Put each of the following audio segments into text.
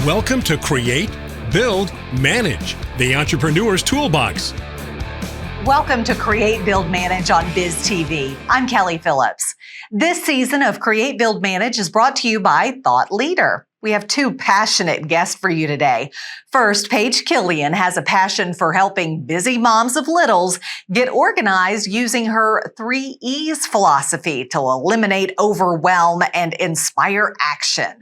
Welcome to Create, Build, Manage, the Entrepreneur's Toolbox. Welcome to Create, Build, Manage on BizTV. I'm Kelli Phillips. This season of Create, Build, Manage is brought to you by Thought Leader. We have two passionate guests for you today. First, Paige Killian has a passion for helping busy moms of littles get organized using her 3 E's philosophy to eliminate overwhelm and inspire action.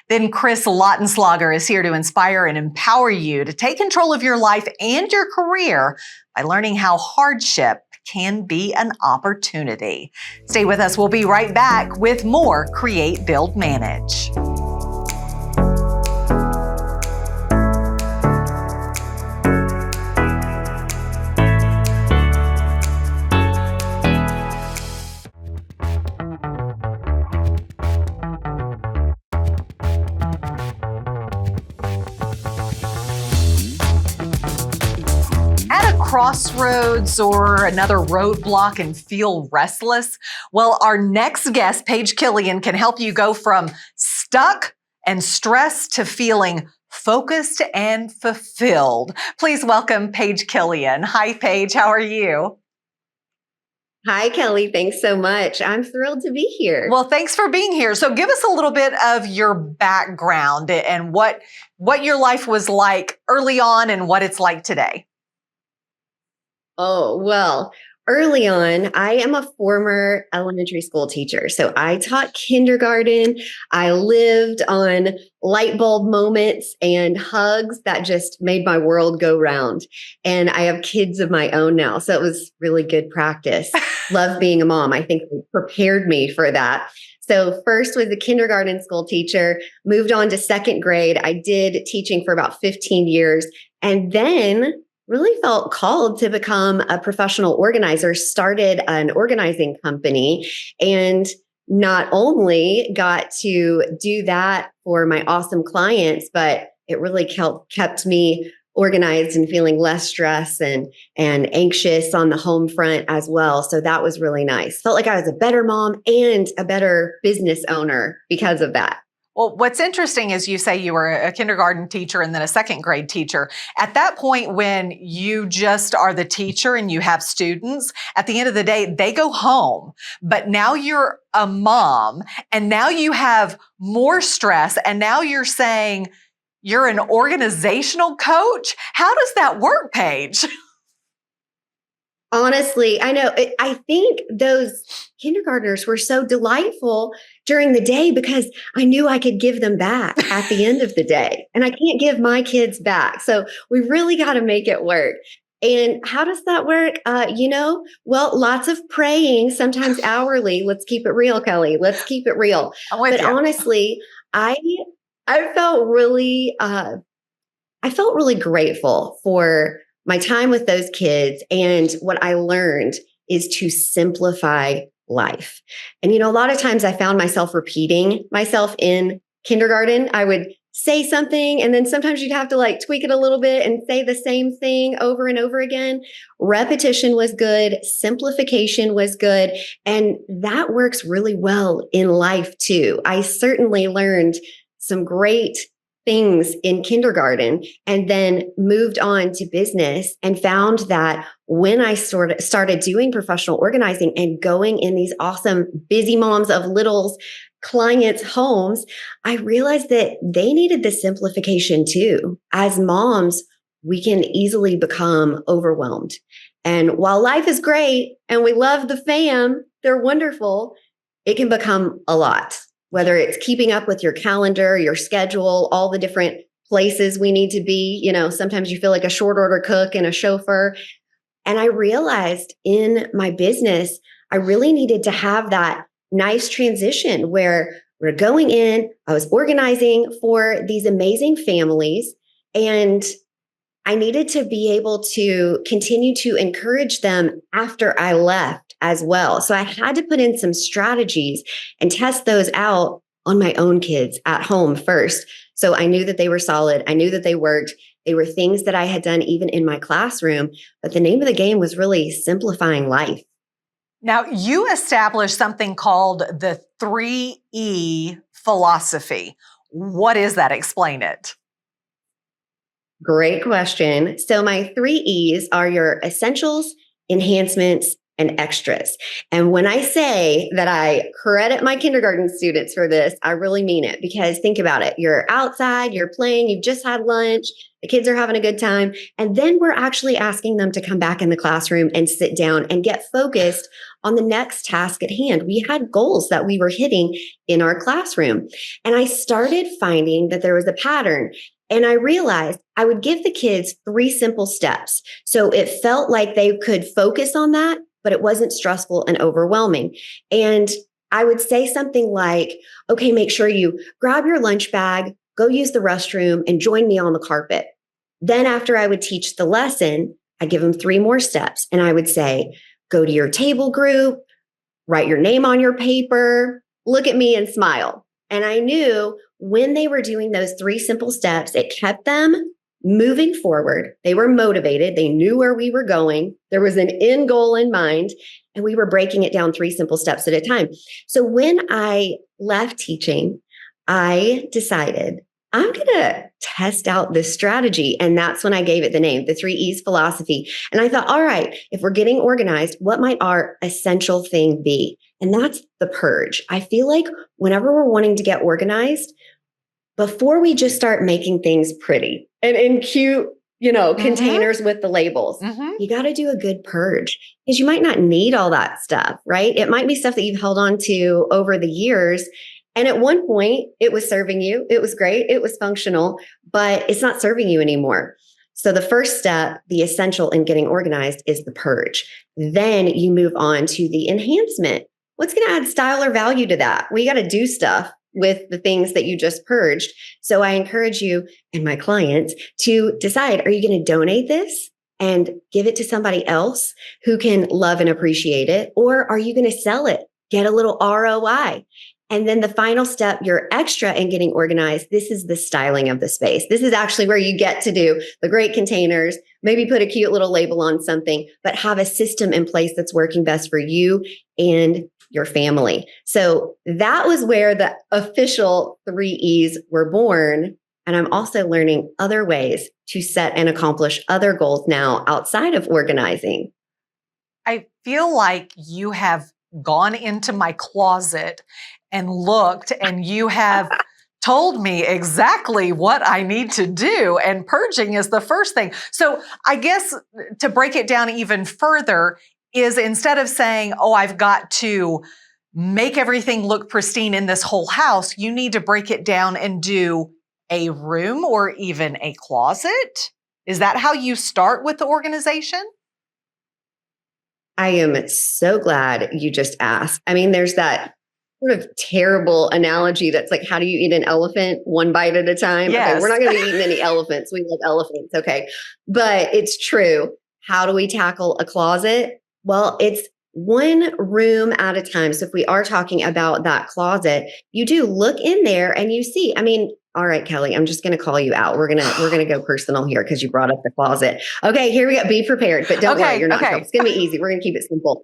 Then Chris Lautenslager is here to inspire and empower you to take control of your life and your career by learning how hardship can be an opportunity. Stay with us. We'll be right back with more Create, Build, Manage. Crossroads or another roadblock and feel restless? Well, our next guest, Paige Killian, can help you go from stuck and stressed to feeling focused and fulfilled. Please welcome Paige Killian. Hi, Paige. How are you? Hi, Kelli. Thanks so much. I'm thrilled to be here. Well, thanks for being here. So give us a little bit of your background and what your life was like early on and what it's like today. Oh, well, early on, I am a former elementary school teacher. So I taught kindergarten. I lived on light bulb moments and hugs that just made my world go round. And I have kids of my own now. So it was really good practice. Love being a mom. I think it prepared me for that. So first was a kindergarten school teacher, moved on to second grade. I did teaching for about 15 years. And then really felt called to become a professional organizer, started an organizing company, and not only got to do that for my awesome clients, but it really kept me organized and feeling less stress and anxious on the home front as well. So that was really nice. Felt like I was a better mom and a better business owner because of that. Well, what's interesting is you say you were a kindergarten teacher and then a second grade teacher. At that point, when you just are the teacher and you have students, at the end of the day, they go home. But now you're a mom and now you have more stress. And now you're saying you're an organizational coach. How does that work, Paige? Honestly, I know. I think those kindergartners were so delightful during the day because I knew I could give them back at the end of the day. And I can't give my kids back. So we really got to make it work. And how does that work? Well, lots of praying, sometimes hourly. Let's keep it real, Kelli. Let's keep it real. But honestly, I felt really grateful for my time with those kids. And what I learned is to simplify life. And, a lot of times I found myself repeating myself in kindergarten. I would say something, and then sometimes you'd have to tweak it a little bit and say the same thing over and over again. Repetition was good. Simplification was good. And that works really well in life too. I certainly learned some great things in kindergarten and then moved on to business and found that when I started doing professional organizing and going in these awesome busy moms of littles clients' homes, I realized that they needed the simplification too. As moms, we can easily become overwhelmed. And while life is great and we love the fam, they're wonderful, it can become a lot. Whether it's keeping up with your calendar, your schedule, all the different places we need to be. Sometimes you feel like a short order cook and a chauffeur. And I realized in my business, I really needed to have that nice transition where we're going in, I was organizing for these amazing families, and I needed to be able to continue to encourage them after I left as well. So I had to put in some strategies and test those out on my own kids at home first. So I knew that they were solid. I knew that they worked. They were things that I had done even in my classroom. But the name of the game was really simplifying life. Now, you established something called the 3E philosophy. What is that? Explain it. Great question. So my 3 E's are your essentials, enhancements, and extras. And when I say that I credit my kindergarten students for this, I really mean it, because think about it. You're outside, you're playing, you've just had lunch, the kids are having a good time. And then we're actually asking them to come back in the classroom and sit down and get focused on the next task at hand. We had goals that we were hitting in our classroom. And I started finding that there was a pattern. And I realized I would give the kids 3 simple steps. So it felt like they could focus on that, but it wasn't stressful and overwhelming. And I would say something like, okay, make sure you grab your lunch bag, go use the restroom, and join me on the carpet. Then after I would teach the lesson, I'd give them 3 more steps. And I would say, go to your table group, write your name on your paper, look at me and smile. And I knew when they were doing those 3 simple steps, it kept them moving forward. They were motivated. They knew where we were going. There was an end goal in mind, and we were breaking it down 3 simple steps at a time. So when I left teaching, I decided I'm going to test out this strategy. And that's when I gave it the name, the 3 E's philosophy. And I thought, all right, if we're getting organized, what might our essential thing be? And that's the purge. I feel like whenever we're wanting to get organized, before we just start making things pretty and in cute, containers with the labels, you got to do a good purge, because you might not need all that stuff, right? It might be stuff that you've held on to over the years. And at one point it was serving you. It was great. It was functional, but it's not serving you anymore. So the first step, the essential in getting organized, is the purge. Then you move on to the enhancement. What's going to add style or value to that? Well, you got to do stuff with the things that you just purged. So I encourage you and my clients to decide, are you going to donate this and give it to somebody else who can love and appreciate it? Or are you going to sell it, get a little ROI? And then the final step, your extra in getting organized, this is the styling of the space. This is actually where you get to do the great containers, maybe put a cute little label on something, but have a system in place that's working best for you and your family. So that was where the official 3 E's were born. And I'm also learning other ways to set and accomplish other goals now outside of organizing. I feel like you have gone into my closet and looked, and you have told me exactly what I need to do. And purging is the first thing. So I guess to break it down even further is, instead of saying, oh, I've got to make everything look pristine in this whole house, you need to break it down and do a room or even a closet. Is that how you start with the organization? I am so glad you just asked. I mean, there's that sort of terrible analogy that's like, how do you eat an elephant? One bite at a time. Yes. Okay, we're not going to be eating any elephants. We love elephants. Okay. But it's true. How do we tackle a closet? Well, it's one room at a time. So if we are talking about that closet, you do look in there and you see, all right, Kelli, I'm just going to call you out. We're going to go personal here because you brought up the closet. Okay, here we go. Be prepared, but don't worry. You're not. Okay. It's going to be easy. We're going to keep it simple.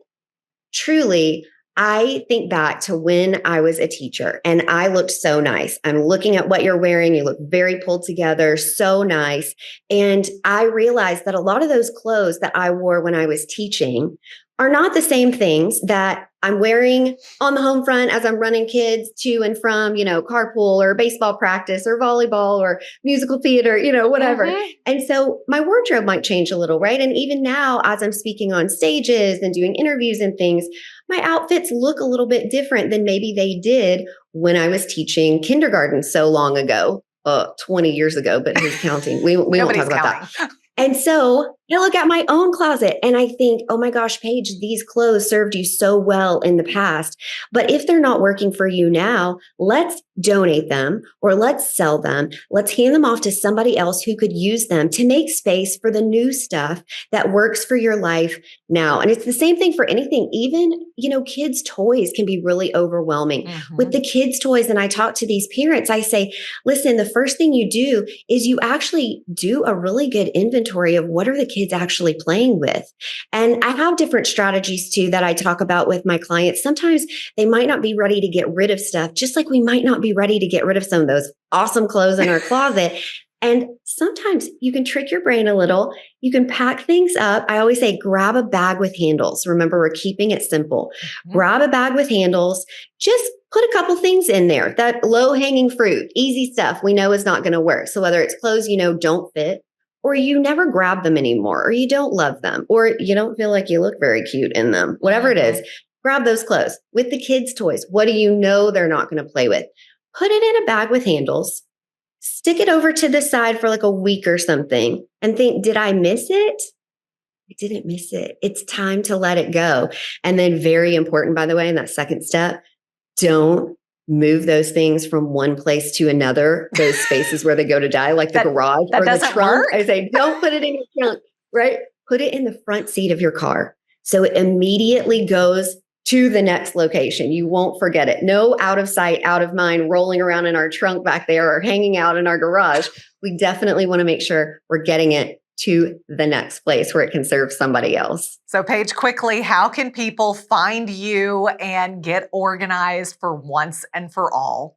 Truly, I think back to when I was a teacher and I looked so nice. I'm looking at what you're wearing. You look very pulled together, so nice. And I realized that a lot of those clothes that I wore when I was teaching are not the same things that I'm wearing on the home front as I'm running kids to and from, carpool or baseball practice or volleyball or musical theater, whatever. And so my wardrobe might change a little, right? And even now, as I'm speaking on stages and doing interviews and things, my outfits look a little bit different than maybe they did when I was teaching kindergarten so long ago, 20 years ago, but who's counting? We won't talk about that. And so I look at my own closet and I think, oh my gosh, Paige, these clothes served you so well in the past. But if they're not working for you now, let's donate them or let's sell them. Let's hand them off to somebody else who could use them to make space for the new stuff that works for your life now. And it's the same thing for anything. Even, kids' toys can be really overwhelming. With the kids' toys, and I talk to these parents, I say, listen, the first thing you do is you actually do a really good inventory of what are the kids actually playing with. And I have different strategies too that I talk about with my clients. Sometimes they might not be ready to get rid of stuff, just like we might not be ready to get rid of some of those awesome clothes in our closet. And sometimes you can trick your brain a little. You can pack things up. I always say, grab a bag with handles. Remember, we're keeping it simple. Grab a bag with handles. Just put a couple things in there. That low-hanging fruit, easy stuff we know is not going to work. So whether it's clothes you know don't fit, or you never grab them anymore, or you don't love them, or you don't feel like you look very cute in them, whatever it is, grab those clothes. With the kids' toys, what do you know they're not going to play with? Put it in a bag with handles, stick it over to the side for like a week or something, and think, did I miss it? I didn't miss it. It's time to let it go. And then, very important, by the way, in that second step, don't move those things from one place to another, those spaces where they go to die, like the garage or the trunk. I say, don't put it in your trunk, right? Put it in the front seat of your car. So it immediately goes to the next location. You won't forget it. No out of sight, out of mind, rolling around in our trunk back there or hanging out in our garage. We definitely want to make sure we're getting it to the next place where it can serve somebody else. So Paige, quickly, how can people find you and get organized for once and for all?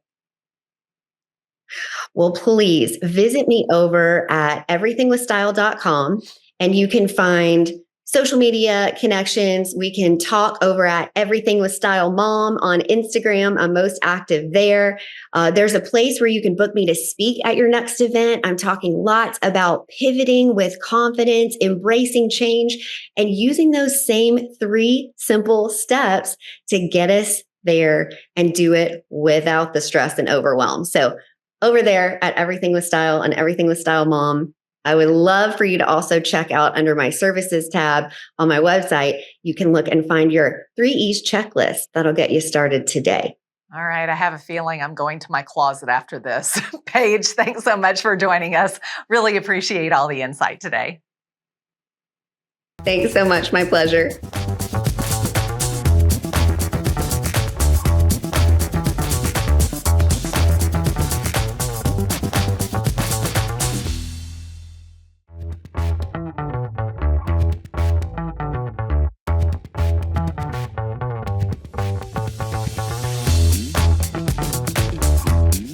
Well, please visit me over at everythingwithstyle.com, and you can find social media connections. We can talk over at Everything with Style Mom on Instagram. I'm most active there. There's a place where you can book me to speak at your next event. I'm talking lots about pivoting with confidence, embracing change, and using those same 3 simple steps to get us there and do it without the stress and overwhelm. So over there at Everything with Style and Everything with Style Mom, I would love for you to also check out under my services tab on my website. You can look and find your 3 E's checklist that'll get you started today. All right. I have a feeling I'm going to my closet after this. Paige, thanks so much for joining us. Really appreciate all the insight today. Thanks so much. My pleasure.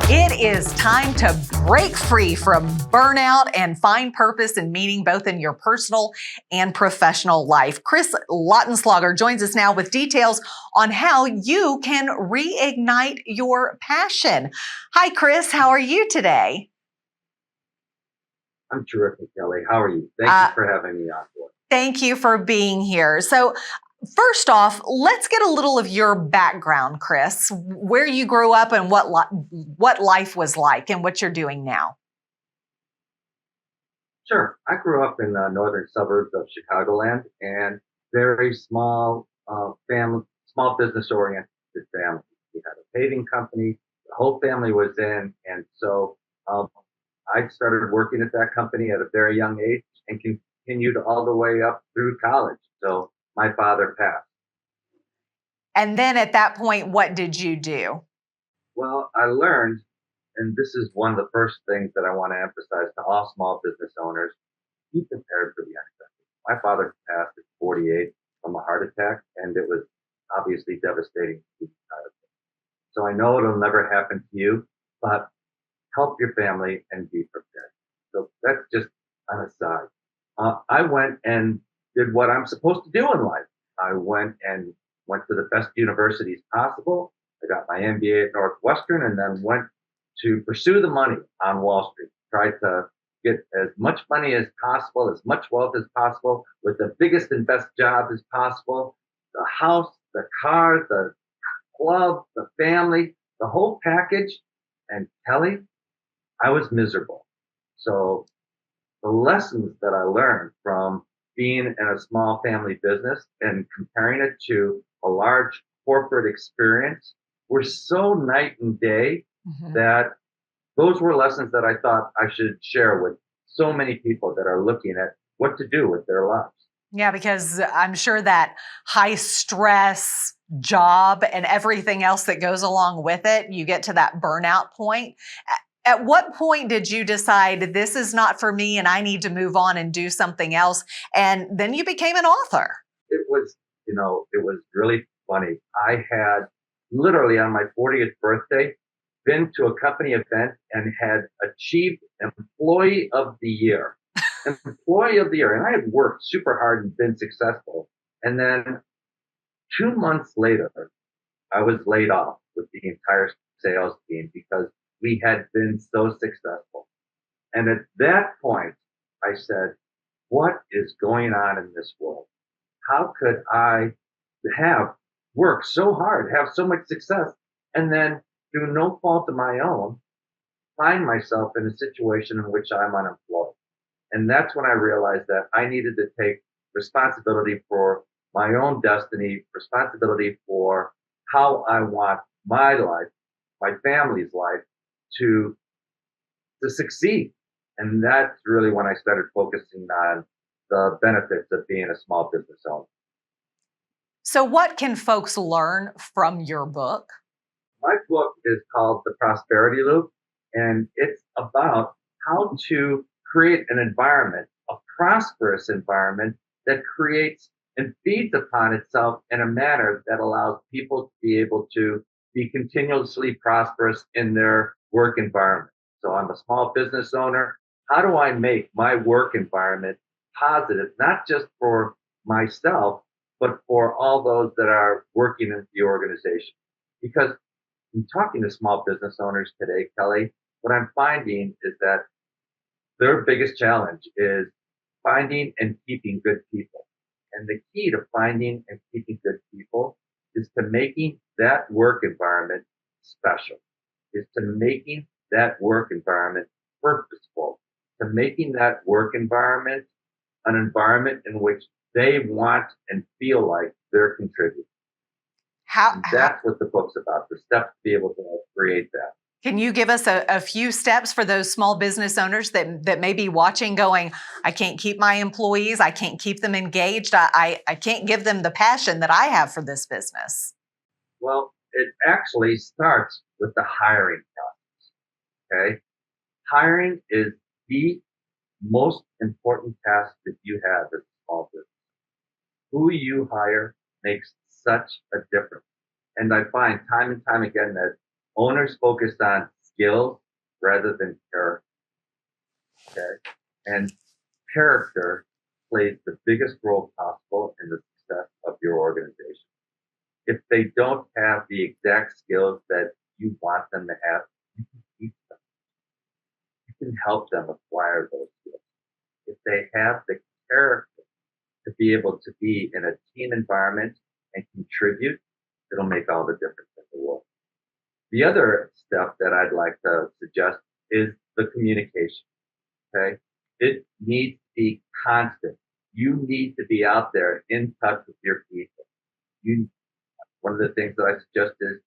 It is time to break free from burnout and find purpose and meaning both in your personal and professional life. Chris Lautenslager joins us now with details on how you can reignite your passion. Hi, Chris. How are you today? I'm terrific, Kelly. How are you? Thank you for having me on board. Thank you for being here. So, first off, let's get a little of your background, Chris, where you grew up and what life was like and what you're doing now. Sure. I grew up in the northern suburbs of Chicagoland, and very small small business oriented family. We had a paving company. The whole family was in, and so I started working at that company at a very young age and continued all the way up through college. So my father passed. And then at that point, what did you do? Well, I learned, and this is one of the first things that I want to emphasize to all small business owners, be prepared for the unexpected. My father passed at 48 from a heart attack, and it was obviously devastating to his childhood. So I know it'll never happen to you, but help your family and be prepared. So that's just an aside. I went and did what I'm supposed to do in life. I went to the best universities possible. I got my MBA at Northwestern and then went to pursue the money on Wall Street. Tried to get as much money as possible, as much wealth as possible, with the biggest and best job as possible. The house, the car, the club, the family, the whole package. And Kelly, I was miserable. So the lessons that I learned from being in a small family business and comparing it to a large corporate experience were so night and day that those were lessons that I thought I should share with so many people that are looking at what to do with their lives. Yeah, because I'm sure that high stress job and everything else that goes along with it, you get to that burnout point. At what point did you decide this is not for me and I need to move on and do something else? And then you became an author. It was really funny. I had literally on my 40th birthday, been to a company event and had achieved Employee of the Year. Employee of the Year. And I had worked super hard and been successful. And then 2 months later, I was laid off with the entire sales team because we had been so successful. And at that point, I said, what is going on in this world? How could I have worked so hard, have so much success, and then through no fault of my own, find myself in a situation in which I'm unemployed? And that's when I realized that I needed to take responsibility for my own destiny, responsibility for how I want my life, my family's life to succeed. And that's really when I started focusing on the benefits of being a small business owner. So, what can folks learn from your book? My book is called The Prosperity Loop, and it's about how to create an environment, a prosperous environment that creates and feeds upon itself in a manner that allows people to be able to be continuously prosperous in their work environment. So I'm a small business owner. How do I make my work environment positive, not just for myself, but for all those that are working in the organization? Because in talking to small business owners today, Kelly, what I'm finding is that their biggest challenge is finding and keeping good people. And the key to finding and keeping good people is to making that work environment special, is to making that work environment purposeful, to making that work environment an environment in which they want and feel like they're contributing. That's what the book's about, the steps to be able to create that. Can you give us a few steps for those small business owners that may be watching going, I can't keep my employees, I can't keep them engaged, I can't give them the passion that I have for this business? Well, it actually starts with the hiring process, okay? Hiring is the most important task that you have as a small business. Who you hire makes such a difference. And I find time and time again that owners focus on skills rather than character. Okay? And character plays the biggest role possible in the success of your organization. If they don't have the exact skills that you want them to have, you can teach them. You can help them acquire those skills. If they have the character to be able to be in a team environment and contribute, it'll make all the difference in the world. The other step that I'd like to suggest is the communication. Okay. It needs to be constant. You need to be out there in touch with your people. One of the things that I suggest is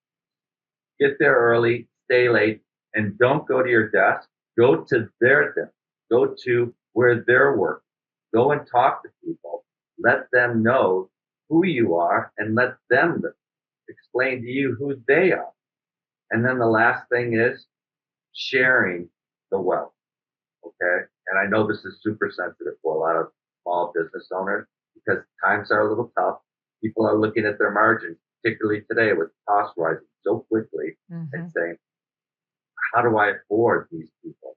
get there early, stay late, and don't go to your desk. Go to their desk. Go to where they're working. Go and talk to people. Let them know who you are and let them explain to you who they are. And then the last thing is sharing the wealth. Okay. And I know this is super sensitive for a lot of small business owners because times are a little tough. People are looking at their margins, particularly today with costs rising so quickly and saying, how do I afford these people?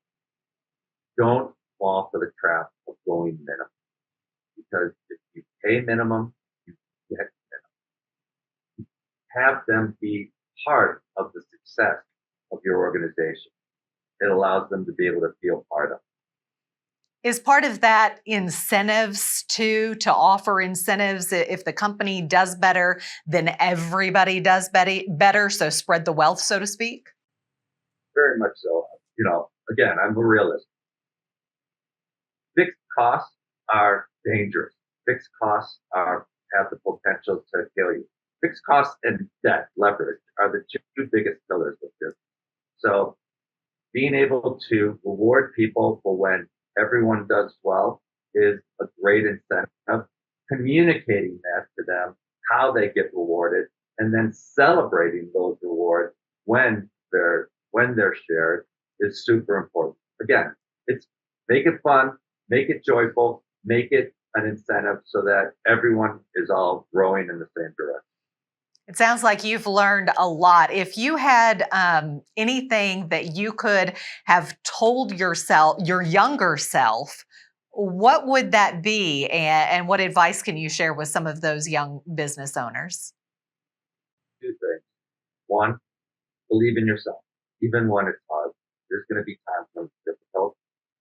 Don't fall for the trap of going minimum, because if you pay minimum, you get minimum. Have them be part of the success of your organization. It allows them to be able to feel part of it. Is part of that incentives too, to offer incentives? If the company does better, then everybody does better. So spread the wealth, so to speak? Very much so. Again, I'm a realist. Fixed costs are dangerous. Fixed costs have the potential to kill you. Fixed costs and debt leverage are the two biggest killers of this. So being able to reward people for when everyone does well is a great incentive. Communicating that to them, how they get rewarded, and then celebrating those rewards when they're shared is super important. Again, it's make it fun, make it joyful, make it an incentive so that everyone is all growing in the same direction. It sounds like you've learned a lot. If you had anything that you could have told yourself, your younger self, what would that be? And what advice can you share with some of those young business owners? Two things. One, believe in yourself. Even when it's hard, there's going to be times when it's difficult.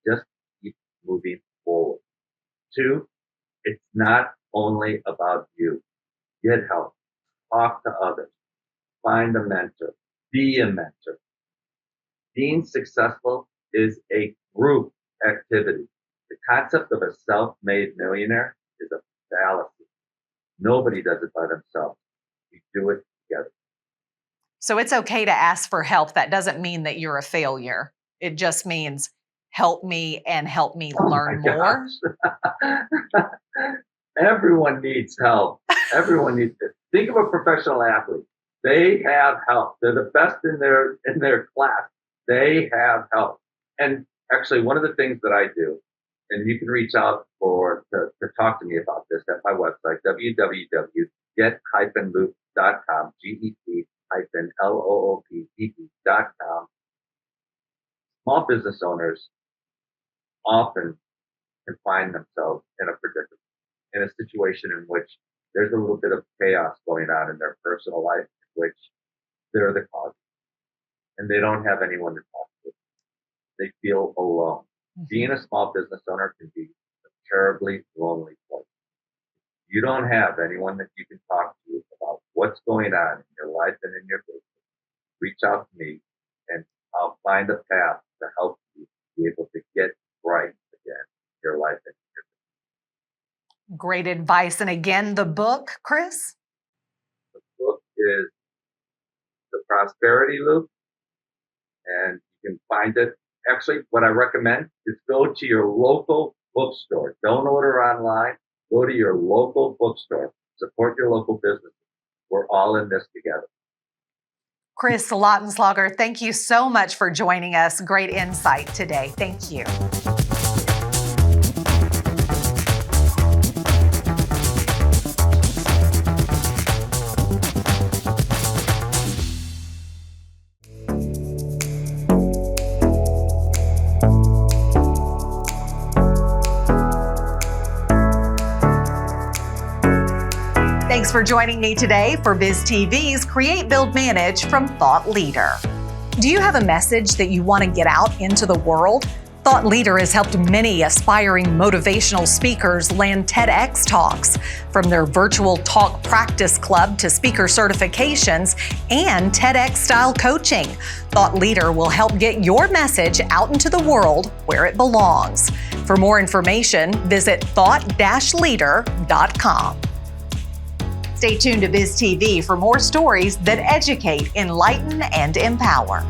Just keep moving forward. Two, it's not only about you. Get help. Talk to others. Find a mentor. Be a mentor. Being successful is a group activity. The concept of a self-made millionaire is a fallacy. Nobody does it by themselves. We do it together. So it's okay to ask for help. That doesn't mean that you're a failure. It just means help me and help me learn more. Everyone needs help. Everyone needs it. Think of a professional athlete. They have help. They're the best in their class. They have help. And actually, one of the things that I do, and you can reach out to talk to me about this at my website, www.get-loop.com, GET-LOOPPP.com. Small business owners often can find themselves in a predicament, in a situation in which there's a little bit of chaos going on in their personal life, in which they're the cause, and they don't have anyone to talk to. They feel alone. Being a small business owner can be a terribly lonely place. You don't have anyone that you can talk to about what's going on in your life and in your business. Reach out to me, and I'll find a path to help you be able to get right again in your life and in your business. Great advice. And again, the book, Chris? The book is The Prosperity Loop, and you can find it. Actually, what I recommend is go to your local bookstore. Don't order online. Go to your local bookstore. Support your local business. We're all in this together. Chris Lautenslager, thank you so much for joining us. Great insight today. Thank you. Thanks for joining me today for BizTV's Create, Build, Manage from Thought Leader. Do you have a message that you want to get out into the world? Thought Leader has helped many aspiring motivational speakers land TEDx talks, from their virtual talk practice club to speaker certifications and TEDx-style coaching. Thought Leader will help get your message out into the world where it belongs. For more information, visit thought-leader.com. Stay tuned to BizTV for more stories that educate, enlighten, and empower.